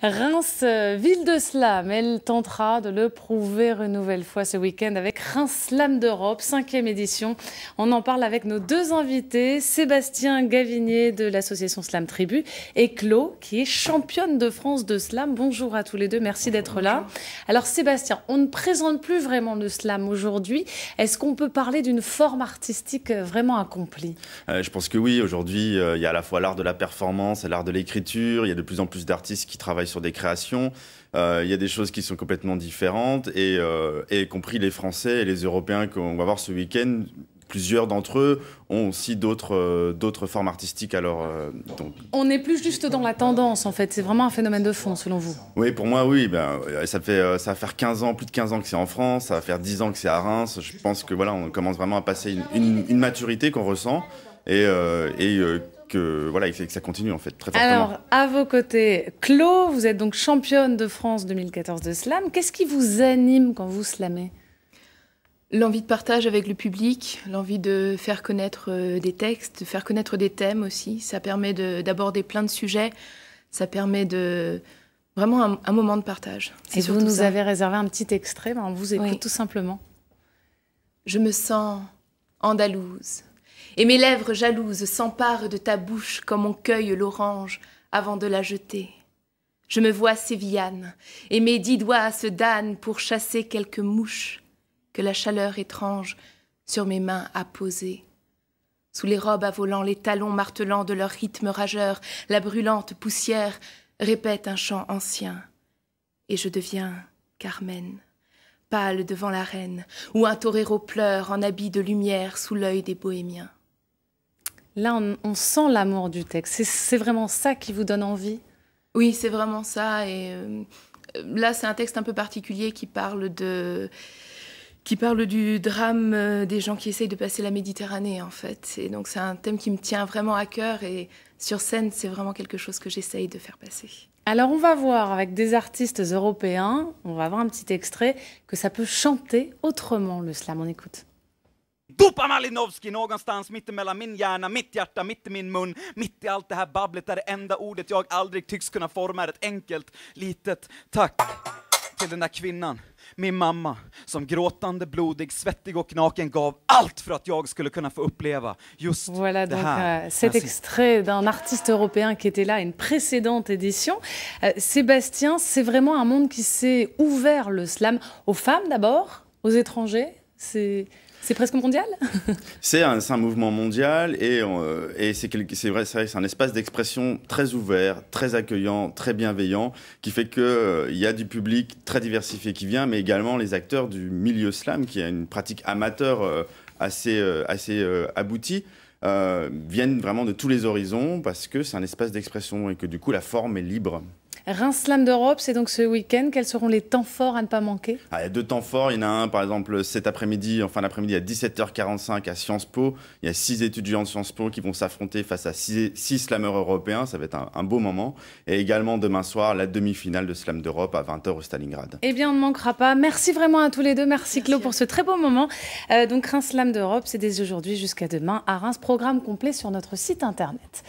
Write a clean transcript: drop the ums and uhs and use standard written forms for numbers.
Reims, ville de slam, elle tentera de le prouver une nouvelle fois ce week-end avec Reims Slam d'Europe, 5e édition. On en parle avec nos deux invités, Sébastien Gavinier de l'association Slam Tribu et Clo, qui est championne de France de slam. Bonjour à tous les deux, merci d'être là. Alors Sébastien, on ne présente plus vraiment le slam aujourd'hui. Est-ce qu'on peut parler d'une forme artistique vraiment accomplie? Je pense que oui, aujourd'hui, il y a à la fois l'art de la performance et l'art de l'écriture. Il y a de plus en plus d'artistes qui travaillent sur des créations. Il y a des choses qui sont complètement différentes, et y compris les Français et les Européens qu'on va voir ce week-end. Plusieurs d'entre eux ont aussi d'autres formes artistiques. Donc... On n'est plus juste dans la tendance, en fait. C'est vraiment un phénomène de fond, selon vous? Oui, pour moi, oui. Ça va faire 15 ans, plus de 15 ans que c'est en France. Ça va faire 10 ans que c'est à Reims. Je pense que voilà, on commence vraiment à passer une maturité qu'on ressent il faut que ça continue en fait, très fortement. Alors, à vos côtés, Clo, vous êtes donc championne de France 2014 de slam. Qu'est-ce qui vous anime quand vous slamez? L'envie de partage avec le public, l'envie de faire connaître des textes, de faire connaître des thèmes aussi. Ça permet d'aborder plein de sujets. Ça permet vraiment un moment de partage. Et vous nous avez réservé un petit extrait, on vous écoute tout simplement. Je me sens andalouse. Et mes lèvres jalouses s'emparent de ta bouche comme on cueille l'orange avant de la jeter. Je me vois sévillane, et mes 10 doigts se dannent pour chasser quelques mouches que la chaleur étrange sur mes mains a posées. Sous les robes à volants, les talons martelant de leur rythme rageur, la brûlante poussière répète un chant ancien. Et je deviens Carmen, pâle devant la reine, où un torero pleure en habit de lumière sous l'œil des bohémiens. Là, on sent l'amour du texte. C'est vraiment ça qui vous donne envie? Oui, c'est vraiment ça. Et là, c'est un texte un peu particulier qui parle du drame des gens qui essayent de passer la Méditerranée, en fait. Et donc, c'est un thème qui me tient vraiment à cœur. Et sur scène, c'est vraiment quelque chose que j'essaye de faire passer. Alors, on va voir avec des artistes européens, on va voir un petit extrait, que ça peut chanter autrement, le slam. On écoute. Tupa Malinovski någonstans mittemellan min hjärna, mitt hjärta, mitt i min mun, mitt i allt det här babblet där det enda ordet jag aldrig tycks kunna forma är ett enkelt, litet tack till den där kvinnan, min mamma, som gråtande, blodig, svettig och naken gav allt för att jag skulle kunna få uppleva just voilà, det donc, här. Cet extrait d'un artiste européen qui était là à une précédente édition. Sébastien, c'est vraiment un monde qui s'est ouvert, le slam, aux femmes d'abord, aux étrangers. C'est presque mondial. C'est un mouvement mondial et c'est vrai, c'est un espace d'expression très ouvert, très accueillant, très bienveillant, qui fait qu'il y a du public très diversifié qui vient, mais également les acteurs du milieu slam, qui a une pratique amateur assez aboutie, viennent vraiment de tous les horizons parce que c'est un espace d'expression et que du coup la forme est libre. Reims Slam d'Europe, c'est donc ce week-end. Quels seront les temps forts à ne pas manquer? Il y a 2 temps forts. Il y en a un, par exemple, cet après-midi, en fin d'après-midi, à 17h45 à Sciences Po. Il y a 6 étudiants de Sciences Po qui vont s'affronter face à 6 slameurs européens. Ça va être un beau moment. Et également demain soir, la demi-finale de Slam d'Europe à 20h au Stalingrad. Eh bien, on ne manquera pas. Merci vraiment à tous les deux. Merci Clo pour ce très beau moment. Donc Reims Slam d'Europe, c'est dès aujourd'hui jusqu'à demain à Reims. Programme complet sur notre site internet.